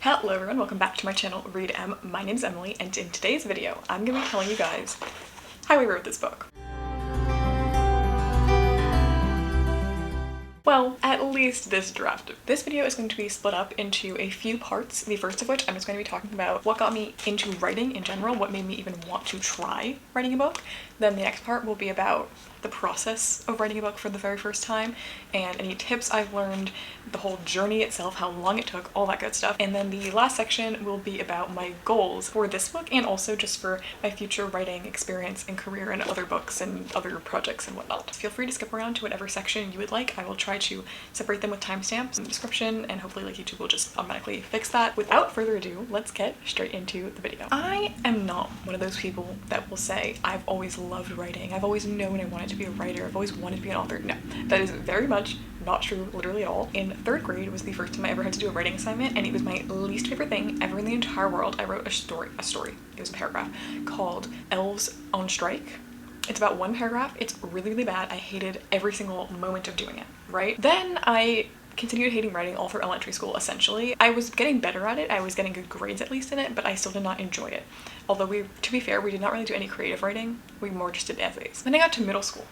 Hello everyone, welcome back to my channel, Read Em. My name's Emily, and in today's video, I'm gonna be telling you guys how we wrote this book. Well, at least this draft. This video is going to be split up into a few parts, the first of which I'm just going to be talking about what got me into writing in general, what made me even want to try writing a book. Then the next part will be about the process of writing a book for the very first time, and any tips I've learned, the whole journey itself, how long it took, all that good stuff. And then the last section will be about my goals for this book and also just for my future writing experience and career and other books and other projects and whatnot. Feel free to skip around to whatever section you would like. I will try to separate them with timestamps in the description, and hopefully like YouTube will just automatically fix that. Without further ado, let's get straight into the video. I am not one of those people that will say I've always loved writing, I've always known I wanted to be a writer, I've always wanted to be an author. No, that is very much not true, literally at all. In third grade was the first time I ever had to do a writing assignment, and it was my least favorite thing ever in the entire world. I wrote a story, it was a paragraph, called Elves on Strike. It's about one paragraph, it's really, really bad. I hated every single moment of doing it, right? Then I continued hating writing all through elementary school, essentially. I was getting better at it, I was getting good grades at least in it, but I still did not enjoy it. Although to be fair, we did not really do any creative writing, we more just did essays. Then I got to middle school,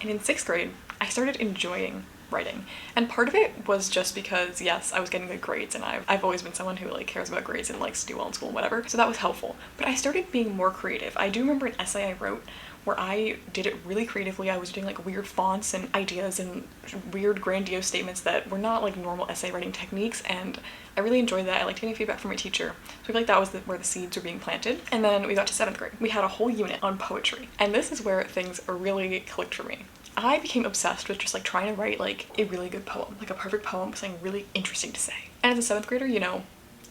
and in 6th grade, I started enjoying writing. And part of it was just because, yes, I was getting good grades, and I've always been someone who like cares about grades and likes to do well in school and whatever, so that was helpful. But I started being more creative. I do remember an essay I wrote where I did it really creatively. I was doing like weird fonts and ideas and weird grandiose statements that were not like normal essay writing techniques, and I really enjoyed that. I liked getting feedback from my teacher. So I feel like that was where the seeds were being planted. And then we got to 7th grade. We had a whole unit on poetry, and this is where things really clicked for me. I became obsessed with just like trying to write like a really good poem, like a perfect poem, something really interesting to say. And as a 7th grader, you know,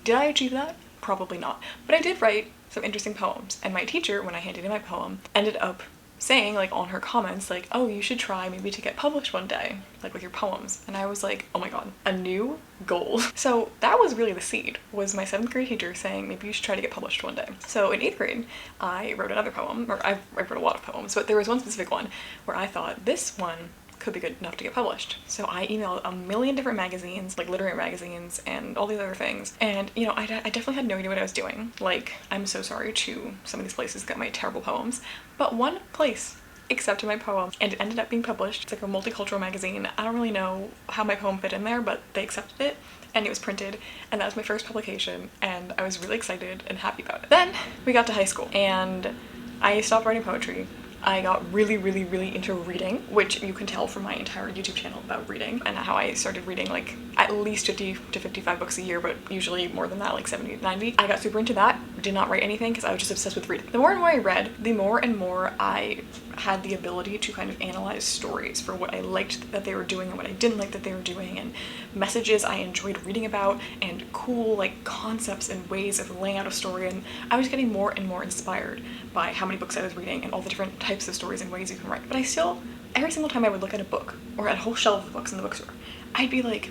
did I achieve that? Probably not. But I did write some interesting poems, and my teacher, when I handed in my poem, ended up saying like on her comments like, oh, you should try maybe to get published one day, like with your poems. And I was like, oh my god, a new goal. So that was really the seed, was my 7th grade teacher saying maybe you should try to get published one day. So in 8th grade, I wrote another poem, or I wrote a lot of poems, but there was one specific one where I thought this one could be good enough to get published. So I emailed a million different magazines, like literary magazines and all these other things. And you know, I definitely had no idea what I was doing. Like, I'm so sorry to some of these places that got my terrible poems, but one place accepted my poem and it ended up being published. It's like a multicultural magazine. I don't really know how my poem fit in there, but they accepted it and it was printed, and that was my first publication, and I was really excited and happy about it. Then we got to high school and I stopped writing poetry. I got really, really, really into reading, which you can tell from my entire YouTube channel about reading and how I started reading like at least 50 to 55 books a year, but usually more than that, like 70 to 90. I got super into that, did not write anything because I was just obsessed with reading. The more and more I read, the more and more I had the ability to kind of analyze stories for what I liked that they were doing and what I didn't like that they were doing, and messages I enjoyed reading about, and cool like concepts and ways of laying out a story. And I was getting more and more inspired by how many books I was reading and all the different types of stories and ways you can write. But I still, every single time I would look at a book or at a whole shelf of books in the bookstore, I'd be like,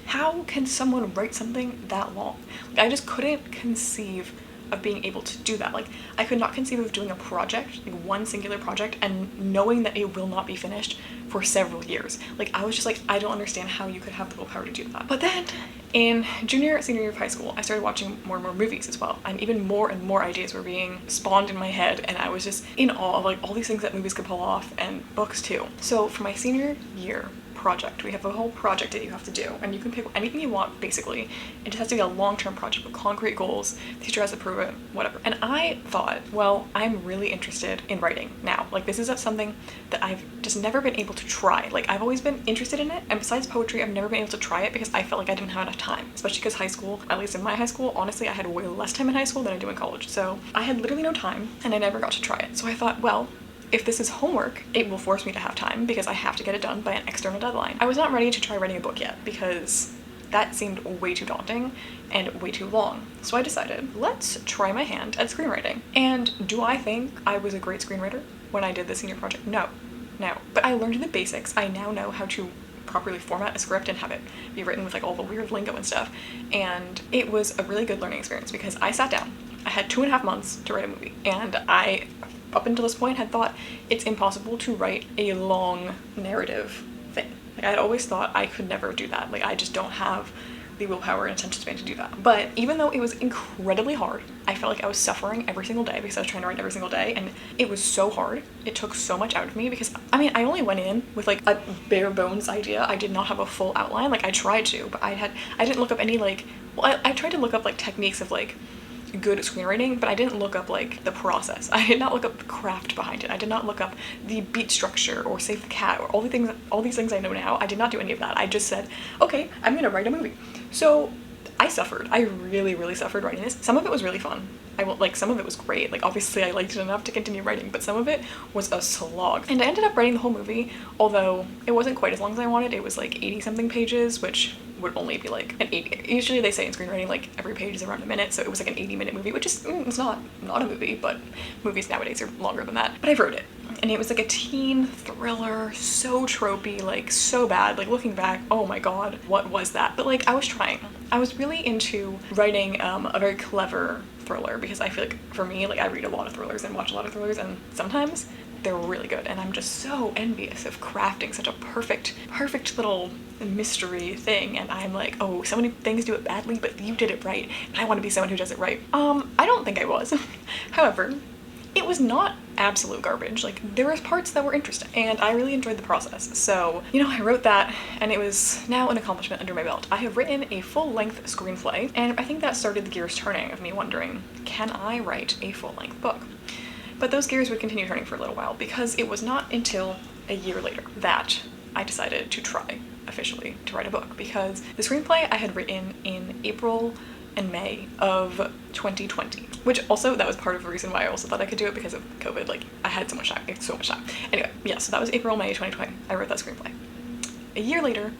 how can someone write something that long? Like, I just couldn't conceive of being able to do that. Like, I could not conceive of doing a project, like one singular project, and knowing that it will not be finished for several years. Like, I was just like, I don't understand how you could have the willpower to do that. But then in senior year of high school, I started watching more and more movies as well, and even more and more ideas were being spawned in my head, and I was just in awe of like all these things that movies could pull off, and books too. So for my senior year project, we have a whole project that you have to do, and you can pick anything you want basically. It just has to be a long-term project with concrete goals. The teacher has to prove it, whatever. And I thought, well, I'm really interested in writing now. Like, this is something that I've just never been able to try. Like, I've always been interested in it, and besides poetry, I've never been able to try it because I felt like I didn't have enough time, especially because high school, at least in my high school, honestly, I had way less time in high school than I do in college. So I had literally no time, and I never got to try it. So I thought, well, if this is homework, it will force me to have time because I have to get it done by an external deadline. I was not ready to try writing a book yet because that seemed way too daunting and way too long. So I decided, let's try my hand at screenwriting. And do I think I was a great screenwriter when I did the senior project? No. But I learned the basics. I now know how to properly format a script and have it be written with like all the weird lingo and stuff. And it was a really good learning experience because I sat down. I had 2.5 months to write a movie, and I, up until this point, had thought it's impossible to write a long narrative thing. Like, I had always thought I could never do that. Like, I just don't have the willpower and attention span to do that. But even though it was incredibly hard, I felt like I was suffering every single day because I was trying to write every single day, and it was so hard. It took so much out of me because, I mean, I only went in with like a bare bones idea. I did not have a full outline. Like I tried to, but I didn't look up any like, well, I tried to look up like techniques of like good screenwriting, but I didn't look up like the process. I did not look up the craft behind it. I did not look up the beat structure or Save the Cat or all these things I know now. I did not do any of that. I just said, okay, I'm gonna write a movie. So I suffered. I really suffered writing this. Some of it was really fun. Some of it was great. Like obviously I liked it enough to continue writing, but some of it was a slog. And I ended up writing the whole movie, although it wasn't quite as long as I wanted. It was like 80 something pages, which would only be like an 80. Usually they say in screenwriting like every page is around a minute, so it was like an 80-minute movie, which is it's not a movie, but movies nowadays are longer than that. But I wrote it. And it was like a teen thriller, so tropey, like so bad. Like looking back, oh my god, what was that? But like I was trying. I was really into writing a very clever thriller, because I feel like for me, like I read a lot of thrillers and watch a lot of thrillers, and sometimes they're really good, and I'm just so envious of crafting such a perfect little mystery thing, and I'm like, oh, so many things do it badly, but you did it right, and I want to be someone who does it right. I don't think I was. However, it was not absolute garbage. Like there was parts that were interesting, and I really enjoyed the process. So, you know, I wrote that, and it was now an accomplishment under my belt. I have written a full-length screenplay, and I think that started the gears turning of me wondering, can I write a full-length book? But those gears would continue turning for a little while, because it was not until a year later that I decided to try officially to write a book, because the screenplay I had written in April and May of 2020, which also, that was part of the reason why I also thought I could do it, because of COVID. Like I had so much time. Anyway, yeah, so that was April, May 2020. I wrote that screenplay. A year later,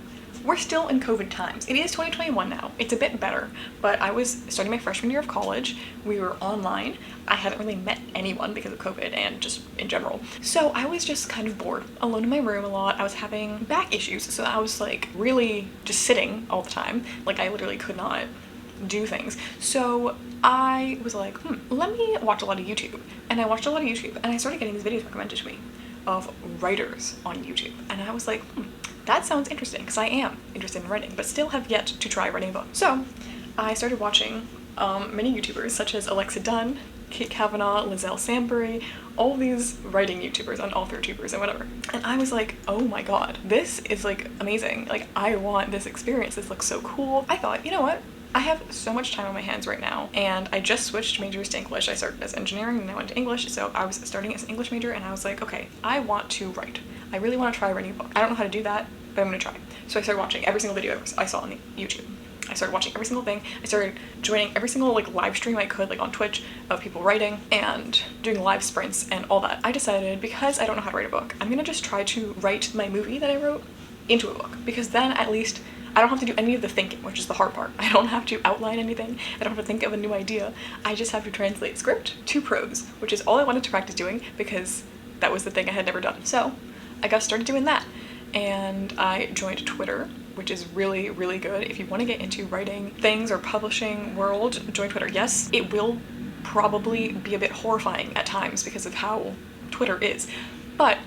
we're still in COVID times. It is 2021 now. It's a bit better, but I was starting my freshman year of college. We were online. I hadn't really met anyone because of COVID and just in general. So I was just kind of bored, alone in my room a lot. I was having back issues, so I was like really just sitting all the time. Like I literally could not do things. So I was like, let me watch a lot of YouTube. And I watched a lot of YouTube, and I started getting these videos recommended to me of writers on YouTube. And I was like, that sounds interesting, because I am interested in writing, but still have yet to try writing a book. So I started watching many YouTubers such as Alexa Dunn, Kate Kavanaugh, Lizelle Sambury, all these writing YouTubers and author tubers and whatever. And I was like, oh my god, this is like amazing. Like I want this experience. This looks so cool. I thought, you know what? I have so much time on my hands right now, and I just switched majors to English. I started as engineering and I went to English, so I was starting as an English major, and I was like, okay, I want to write. I really want to try writing a book. I don't know how to do that, but I'm gonna try. So I started watching every single video I saw on YouTube. I started watching every single thing. I started joining every single like live stream I could, like on Twitch, of people writing and doing live sprints and all that. I decided, because I don't know how to write a book, I'm gonna just try to write my movie that I wrote into a book, because then at least I don't have to do any of the thinking, which is the hard part. I don't have to outline anything. I don't have to think of a new idea. I just have to translate script to prose, which is all I wanted to practice doing, because that was the thing I had never done. So I got started doing that, and I joined Twitter, which is really, really good. If you want to get into writing things or publishing world, join Twitter. Yes, it will probably be a bit horrifying at times because of how Twitter is, but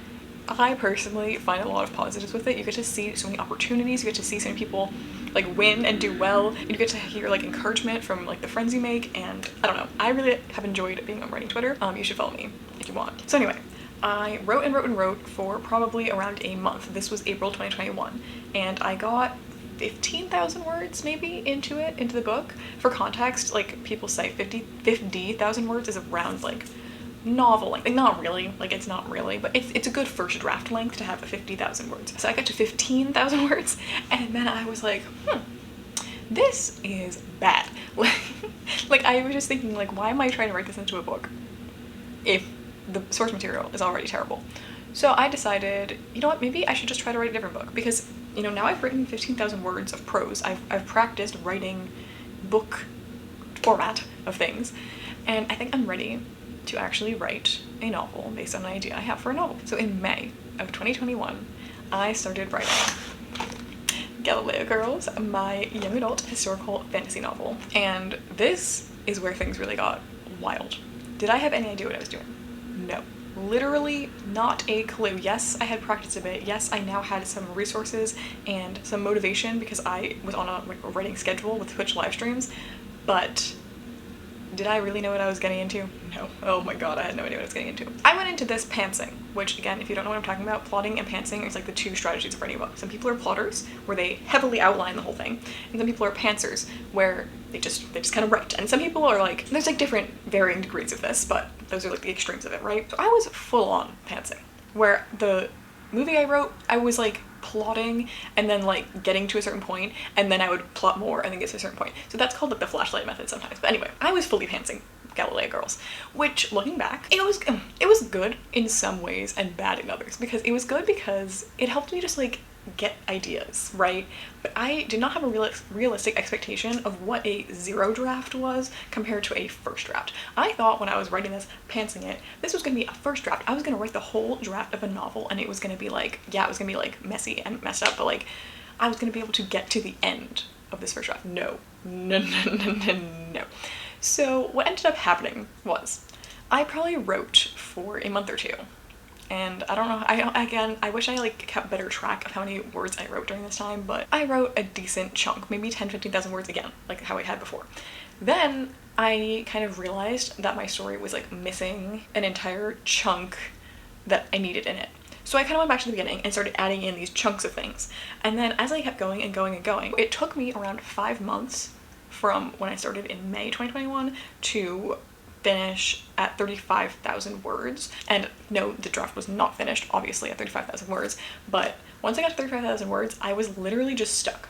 I personally find a lot of positives with it. You get to see so many opportunities, you get to see so many people like win and do well, you get to hear like encouragement from like the friends you make, and I don't know, I really have enjoyed being on writing Twitter. You should follow me if you want. So anyway, I wrote and wrote and wrote for probably around a month. This was April 2021, and I got 15,000 words maybe into the book. For context, like people say 50,000 words is around like novel length. Like not really, like it's not really, but it's a good first draft length to have a 50,000 words. So I got to 15,000 words, and then I was like, this is bad. Like I was just thinking, like, why am I trying to write this into a book if the source material is already terrible? So I decided, you know what, maybe I should just try to write a different book, because, you know, now I've written 15,000 words of prose. I've practiced writing book format of things, and I think I'm ready to actually write a novel based on an idea I have for a novel. So in May of 2021, I started writing Galileo Girls, my young adult historical fantasy novel. And this is where things really got wild. Did I have any idea what I was doing? No. literally not a clue. Yes, I had practiced a bit. Yes, I now had some resources and some motivation because I was on a writing schedule with Twitch live streams, but did I really know what I was getting into? No. Oh my god, I had no idea what I was getting into. I went into this pantsing, which again, if you don't know what I'm talking about, plotting and pantsing is like the two strategies of writing a book. Some people are plotters, where they heavily outline the whole thing, and some people are pantsers, where they just kind of write. And some people are like, there's like different varying degrees of this, but those are like the extremes of it, right? So I was full on pantsing, where the movie I wrote, I was like plotting and then like getting to a certain point, and then I would plot more and then get to a certain point. So that's called like the flashlight method sometimes. But anyway, I was fully pantsing Galileo Girls, which looking back, it was good in some ways and bad in others, because it was good because it helped me just like get ideas, right? But I did not have a realistic expectation of what a zero draft was compared to a first draft. I thought when I was writing this, pantsing it, this was gonna be a first draft. I was gonna write the whole draft of a novel, and it was gonna be like, yeah, it was gonna be like messy and messed up, but like I was gonna be able to get to the end of this first draft. No. So what ended up happening was I probably wrote for a month or two. And I don't know, I wish I like kept better track of how many words I wrote during this time, but I wrote a decent chunk, maybe 10-15,000 words again, like how I had before. Then I kind of realized that my story was like missing an entire chunk that I needed in it. So I kind of went back to the beginning and started adding in these chunks of things. And then as I kept going and going and going, it took me around 5 months from when I started in May 2021 to finish at 35,000 words. And no, the draft was not finished, obviously, at 35,000 words, but once I got to 35,000 words, I was literally just stuck.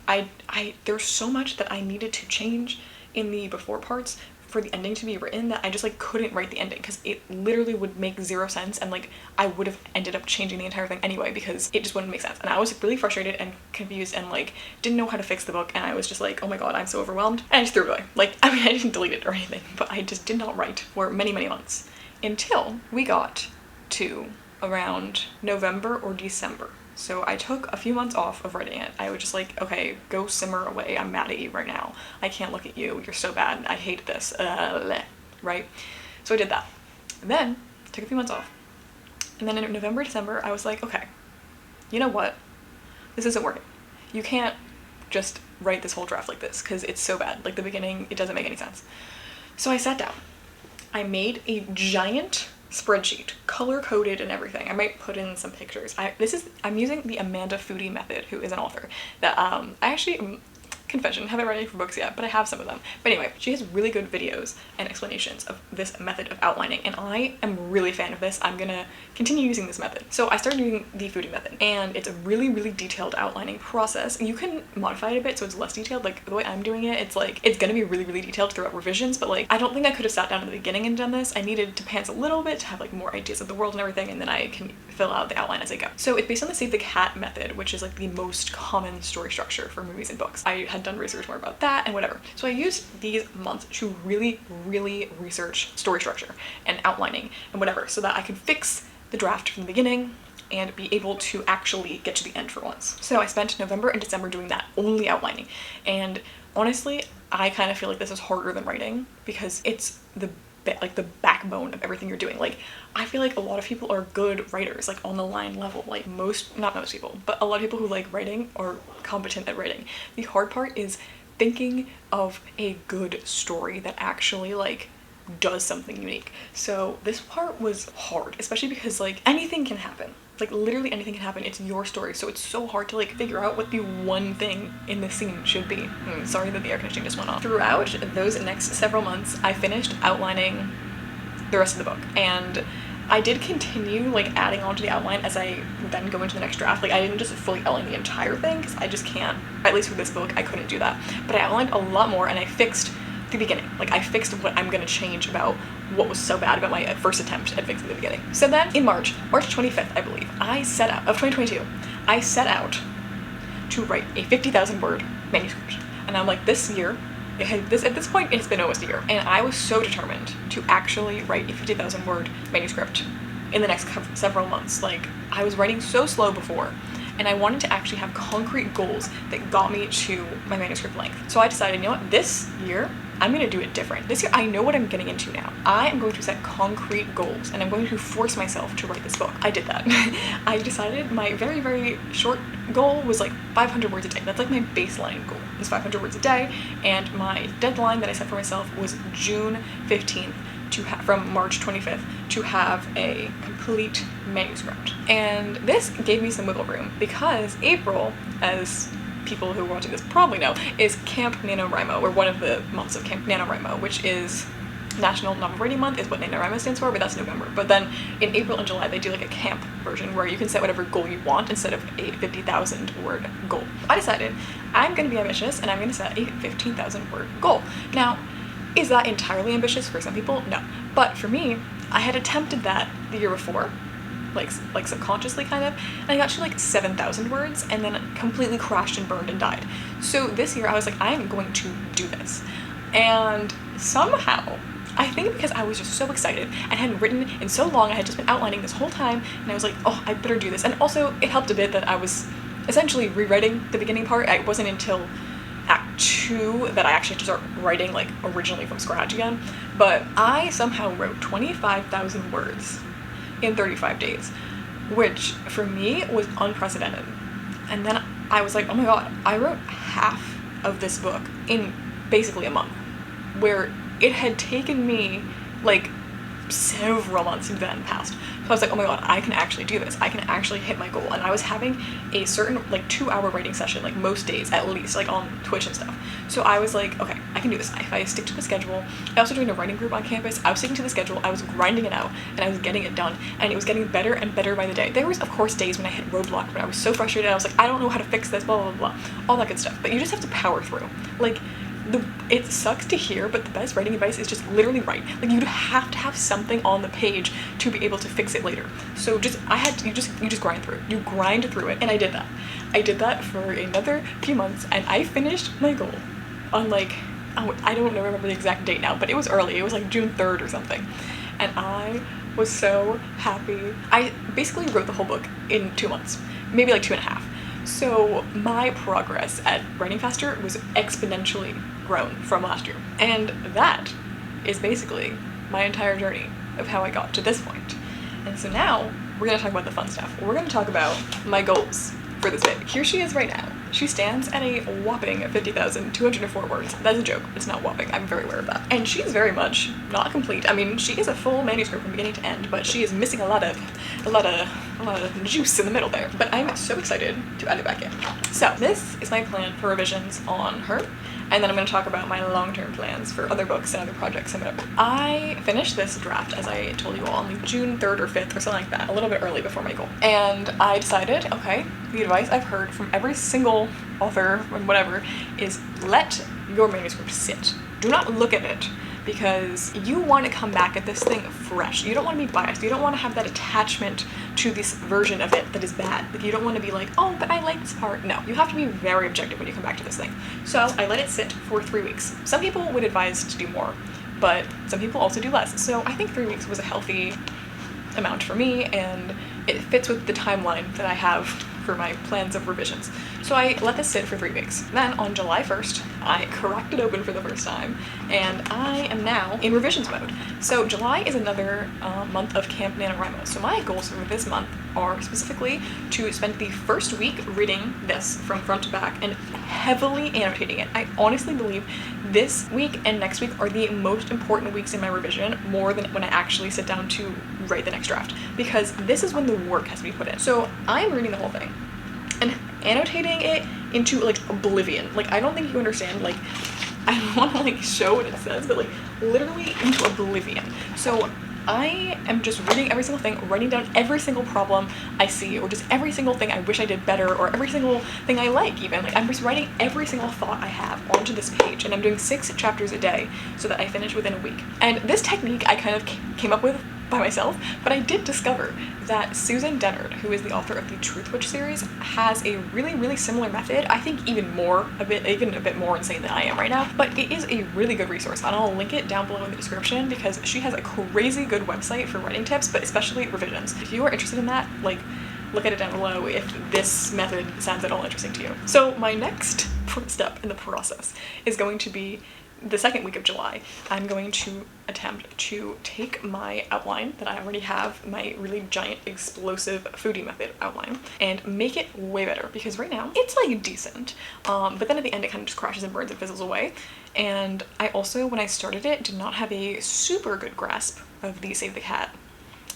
There's so much that I needed to change in the before parts for the ending to be written that I just like couldn't write the ending, because it literally would make zero sense, and like I would have ended up changing the entire thing anyway because it just wouldn't make sense. And I was really frustrated and confused and like didn't know how to fix the book, and I was just like, oh my god, I'm so overwhelmed, and I just threw it away. Like, I mean, I didn't delete it or anything, but I just did not write for many months until we got to around November or December. So I took a few months off of writing it. I was just like, okay, go simmer away. I'm mad at you right now. I can't look at you. You're so bad. I hate this. Right? So I did that. And then took a few months off. And then in November, December, I was like, okay, you know what? This isn't working. You can't just write this whole draft like this because it's so bad. Like the beginning, it doesn't make any sense. So I sat down. I made a giant spreadsheet, color-coded and everything. I might put in some pictures. I'm using the Amanda Foodie method, who is an author that I actually, confession, haven't read any of her books yet, but I have some of them. But anyway, she has really good videos and explanations of this method of outlining, and I am really a fan of this. I'm gonna continue using this method. So I started using the Foodie method, and it's a really detailed outlining process. You can modify it a bit so it's less detailed. Like the way I'm doing it, it's like, it's gonna be really detailed throughout revisions, but like, I don't think I could have sat down at the beginning and done this. I needed to pants a little bit to have like more ideas of the world and everything, and then I can fill out the outline as I go. So it's based on the Save the Cat method, which is like the most common story structure for movies and books. I had done research more about that and whatever. So I used these months to really research story structure and outlining and whatever, so that I could fix the draft from the beginning and be able to actually get to the end for once. So I spent November and December doing that, only outlining. And honestly, I kind of feel like this is harder than writing because it's the backbone of everything you're doing. Like, I feel like a lot of people are good writers, like on the line level, like not most people, but a lot of people who like writing are competent at writing. The hard part is thinking of a good story that actually like does something unique. So this part was hard, especially because like anything can happen. Like literally anything can happen. It's your story, so it's so hard to like figure out what the one thing in the scene should be. Sorry that the air conditioning just went off. Throughout those next several months, I finished outlining the rest of the book, and I did continue like adding on to the outline as I then go into the next draft. Like I didn't just fully outline the entire thing because I just can't. At least with this book, I couldn't do that. But I outlined a lot more, and I fixed the beginning. Like I fixed what I'm gonna change about what was so bad about my first attempt at fixing the beginning. So then in March 25th, I believe, of 2022, I set out to write a 50,000 word manuscript. And I'm like, this year, at this point, it's been almost a year. And I was so determined to actually write a 50,000 word manuscript in the next several months. Like I was writing so slow before, and I wanted to actually have concrete goals that got me to my manuscript length. So I decided, you know what, this year, I'm gonna do it different. This year, I know what I'm getting into now. I am going to set concrete goals and I'm going to force myself to write this book. I did that. I decided my very, very short goal was like 500 words a day. That's like my baseline goal, is 500 words a day. And my deadline that I set for myself was June 15th from March 25th to have a complete manuscript. And this gave me some wiggle room because April, as people who are watching this probably know, is Camp NaNoWriMo, or one of the months of Camp NaNoWriMo, which is National Novel Writing Month is what NaNoWriMo stands for, but that's November. But then in April and July, they do like a camp version where you can set whatever goal you want instead of a 50,000 word goal. I decided I'm gonna be ambitious and I'm gonna set a 15,000 word goal. Now, is that entirely ambitious for some people? No. But for me, I had attempted that the year before, like subconsciously kind of, and I got to like 7,000 words and then completely crashed and burned and died. So this year I was like, I am going to do this. And somehow, I think because I was just so excited and hadn't written in so long, I had just been outlining this whole time, and I was like, oh, I better do this. And also it helped a bit that I was essentially rewriting the beginning part. It wasn't until Act 2 that I actually had to start writing like originally from scratch again. But I somehow wrote 25,000 words in 35 days, which for me was unprecedented. And then I was like, oh my god, I wrote half of this book in basically a month, where it had taken me like several months then passed. So I was like, oh my god, I can actually do this. I can actually hit my goal. And I was having a certain like 2-hour writing session, like most days at least, like on Twitch and stuff. So I was like, okay, I can do this. If I stick to the schedule. I also joined a writing group on campus. I was sticking to the schedule. I was grinding it out and I was getting it done. And it was getting better and better by the day. There was, of course, days when I hit roadblocks, when I was so frustrated. I was like, I don't know how to fix this, blah, blah, blah, blah. All that good stuff. But you just have to power through. Like, it sucks to hear, but the best writing advice is just literally write. Like, you have to have something on the page to be able to fix it later. So you just grind through it. You grind through it, and I did that. I did that for another few months, and I finished my goal on like, oh, I don't remember the exact date now, but it was early. It was like June 3rd or something, and I was so happy. I basically wrote the whole book in 2 months, maybe like 2.5. So my progress at writing faster was exponentially grown from last year. And that is basically my entire journey of how I got to this point. And so now we're gonna talk about the fun stuff. We're gonna talk about my goals for this bit. Here she is right now. She stands at a whopping 50,204 words. That's a joke. It's not whopping. I'm very aware of that. And she's very much not complete. I mean, she is a full manuscript from beginning to end, but she is missing a lot of juice in the middle there. But I'm so excited to add it back in. So this is my plan for revisions on her. And then I'm going to talk about my long-term plans for other books and other projects and whatever. I finished this draft, as I told you all, on like June 3rd or 5th or something like that, a little bit early before my goal. And I decided, okay, the advice I've heard from every single author or whatever is let your manuscript sit. Do not look at it, because you want to come back at this thing fresh. You don't want to be biased. You don't want to have that attachment to this version of it that is bad. Like, you don't want to be like, oh, but I like this part. No, you have to be very objective when you come back to this thing. So I let it sit for 3 weeks. Some people would advise to do more, but some people also do less. So I think 3 weeks was a healthy amount for me, and it fits with the timeline that I have for my plans of revisions. So I let this sit for 3 weeks. Then on July 1st, I cracked it open for the first time, and I am now in revisions mode. So July is another month of Camp NaNoWriMo. So my goals for this month are specifically to spend the first week reading this from front to back and heavily annotating it. I honestly believe this week and next week are the most important weeks in my revision, more than when I actually sit down to write the next draft, because this is when the work has to be put in. So I'm reading the whole thing and annotating it into like oblivion. Like, I don't think you understand, like, I don't want to like show what it says, but like literally into oblivion. So I am just reading every single thing, writing down every single problem I see, or just every single thing I wish I did better, or every single thing I like even. Like, I'm just writing every single thought I have onto this page, and I'm doing 6 chapters a day so that I finish within a week. And this technique I kind of came up with by myself, but I did discover that Susan Dennard, who is the author of the Truth Witch series, has a really, really similar method. I think even a bit more insane than I am right now, but it is a really good resource, and I'll link it down below in the description, because she has a crazy good website for writing tips, but especially revisions. If you are interested in that, like, look at it down below if this method sounds at all interesting to you. So my next step in the process is going to be the second week of July, I'm going to attempt to take my outline that I already have, my really giant explosive foodie method outline, and make it way better, because right now it's like decent, but then at the end it kind of just crashes and burns and fizzles away. And I also, when I started it, did not have a super good grasp of the Save the Cat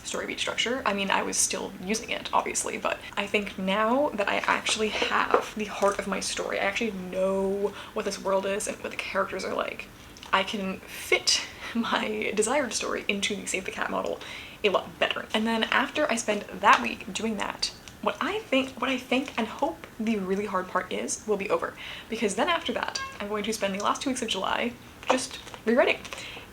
story beat structure. I mean, I was still using it, obviously, but I think now that I actually have the heart of my story, I actually know what this world is and what the characters are like, I can fit my desired story into the Save the Cat model a lot better. And then after I spend that week doing that, what I think and hope the really hard part will be over, because then after that I'm going to spend the last 2 weeks of July just rewriting.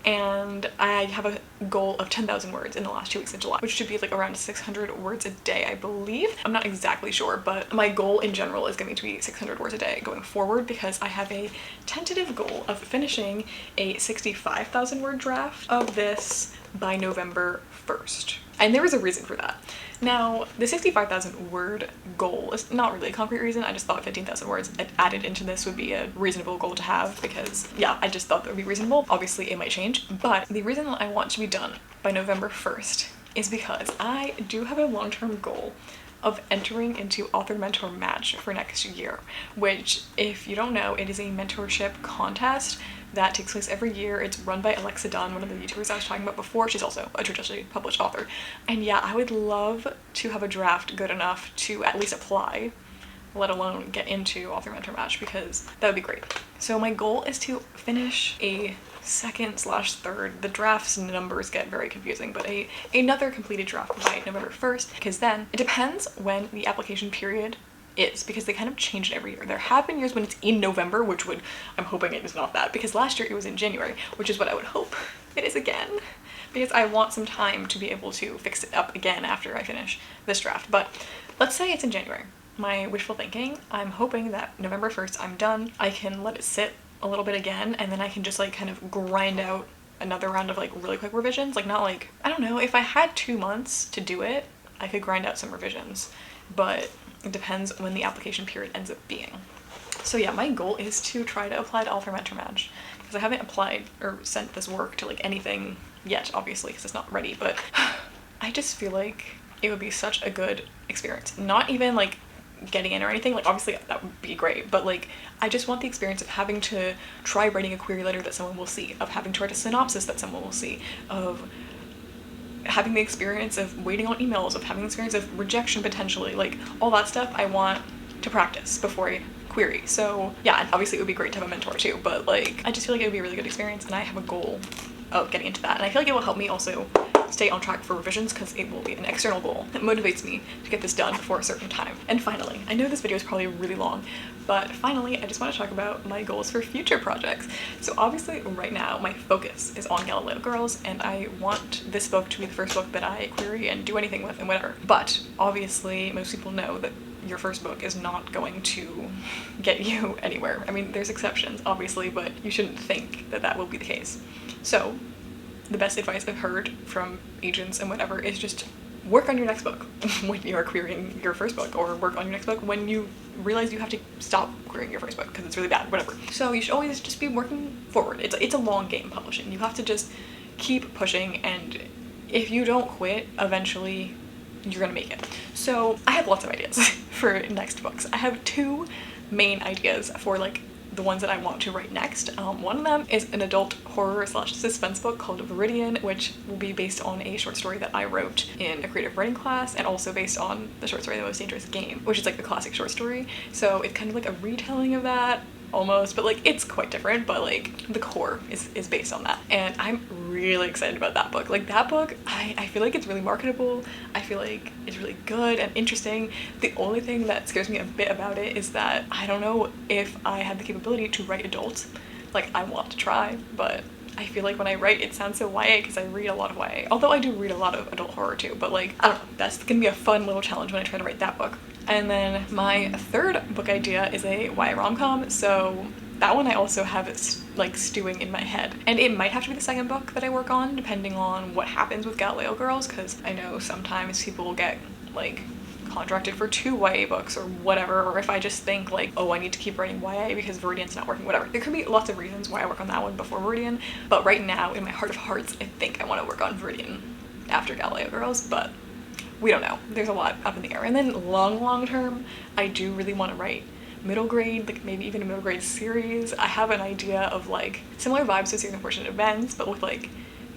And I have a goal of 10,000 words in the last 2 weeks of July, which should be like around 600 words a day, I believe. I'm not exactly sure, but my goal in general is going to be 600 words a day going forward, because I have a tentative goal of finishing a 65,000 word draft of this by November 1st. And there is a reason for that. Now, the 65,000 word goal is not really a concrete reason. I just thought 15,000 words added into this would be a reasonable goal to have, because yeah, I just thought that would be reasonable. Obviously it might change, but the reason that I want to be done by November 1st is because I do have a long-term goal of entering into Author Mentor Match for next year, which, if you don't know, it is a mentorship contest that takes place every year. It's run by Alexa Dunn, one of the YouTubers I was talking about before. She's also a traditionally published author. And yeah, I would love to have a draft good enough to at least apply, let alone get into Author Mentor Match, because that would be great. So my goal is to finish a second/third, the draft's numbers get very confusing, but another completed draft by November 1st, because then it depends when the application period is, because they kind of change it every year. There have been years when it's in November, which I'm hoping it is not that, because last year it was in January, which is what I would hope it is again, because I want some time to be able to fix it up again after I finish this draft. But let's say it's in January. My wishful thinking, I'm hoping that November 1st I'm done. I can let it sit a little bit again, and then I can just like kind of grind out another round of like really quick revisions. Like, not like, I don't know, if I had 2 months to do it, I could grind out some revisions, but it depends when the application period ends up being. So yeah, my goal is to try to apply to Author Mentor Match, because I haven't applied or sent this work to like anything yet, obviously, because it's not ready, but I just feel like it would be such a good experience. Not even like getting in or anything, like obviously that would be great, but like I just want the experience of having to try writing a query letter that someone will see, of having to write a synopsis that someone will see, of having the experience of waiting on emails, of having the experience of rejection potentially, like all that stuff I want to practice before I query. So yeah, and obviously it would be great to have a mentor too, but like I just feel like it would be a really good experience, and I have a goal of getting into that, and I feel like it will help me also stay on track for revisions, because it will be an external goal that motivates me to get this done before a certain time. And finally, I know this video is probably really long, but finally I just want to talk about my goals for future projects. So obviously right now my focus is on Galileo Girls, and I want this book to be the first book that I query and do anything with and whatever. But obviously most people know that your first book is not going to get you anywhere. I mean, there's exceptions obviously, but you shouldn't think that that will be the case. So the best advice I've heard from agents and whatever is just work on your next book when you are querying your first book, or work on your next book when you realize you have to stop querying your first book because it's really bad, whatever. So you should always just be working forward. It's a long game, publishing. You have to just keep pushing, and if you don't quit, eventually you're gonna make it. So I have lots of ideas for next books. I have 2 main ideas for like the ones that I want to write next. One of them is an adult horror / suspense book called Viridian, which will be based on a short story that I wrote in a creative writing class, and also based on the short story The Most Dangerous Game, which is like a classic short story. So it's kind of like a retelling of that almost, but like it's quite different, but like the core is based on that, and I'm really excited about that book. Like that book, I feel like it's really marketable. I feel like it's really good and interesting. The only thing that scares me a bit about it is that I don't know if I have the capability to write adult. Like, I want to try, but I feel like when I write it sounds so YA, because I read a lot of YA, although I do read a lot of adult horror too, but like I don't know, that's gonna be a fun little challenge when I try to write that book. And then my third book idea is a YA rom-com, so that one I also have like stewing in my head, and it might have to be the second book that I work on depending on what happens with Galileo Girls, because I know sometimes people get like contracted for 2 YA books or whatever, or if I just think like, oh, I need to keep writing YA because Viridian's not working, whatever. There could be lots of reasons why I work on that one before Viridian, but right now in my heart of hearts, I think I want to work on Viridian after Galileo Girls, but we don't know. There's a lot up in the air. And then long term, I do really want to write middle grade, like maybe even a middle grade series. I have an idea of like similar vibes to Series Unfortunate Events, but with like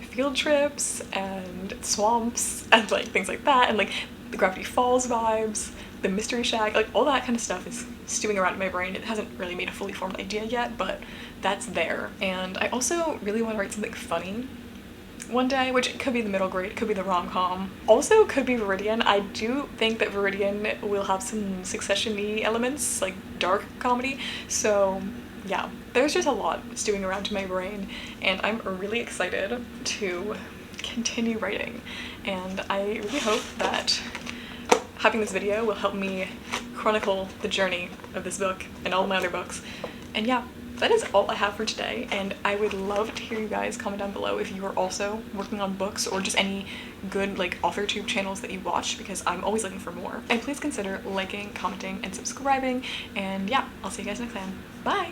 field trips and swamps and like things like that, and like the Gravity Falls vibes, the Mystery Shack, like all that kind of stuff is stewing around in my brain. It hasn't really made a fully formed idea yet, but that's there. And I also really want to write something funny one day, which could be the middle grade, could be the rom-com, also could be Viridian. I do think that Viridian will have some Succession-y elements, like dark comedy, so yeah, there's just a lot stewing around in my brain, and I'm really excited to continue writing, and I really hope that having this video will help me chronicle the journey of this book and all my other books. And yeah, that is all I have for today, and I would love to hear you guys comment down below if you are also working on books or just any good like author tube channels that you watch, because I'm always looking for more. And please consider liking, commenting, and subscribing, and yeah, I'll see you guys next time. Bye!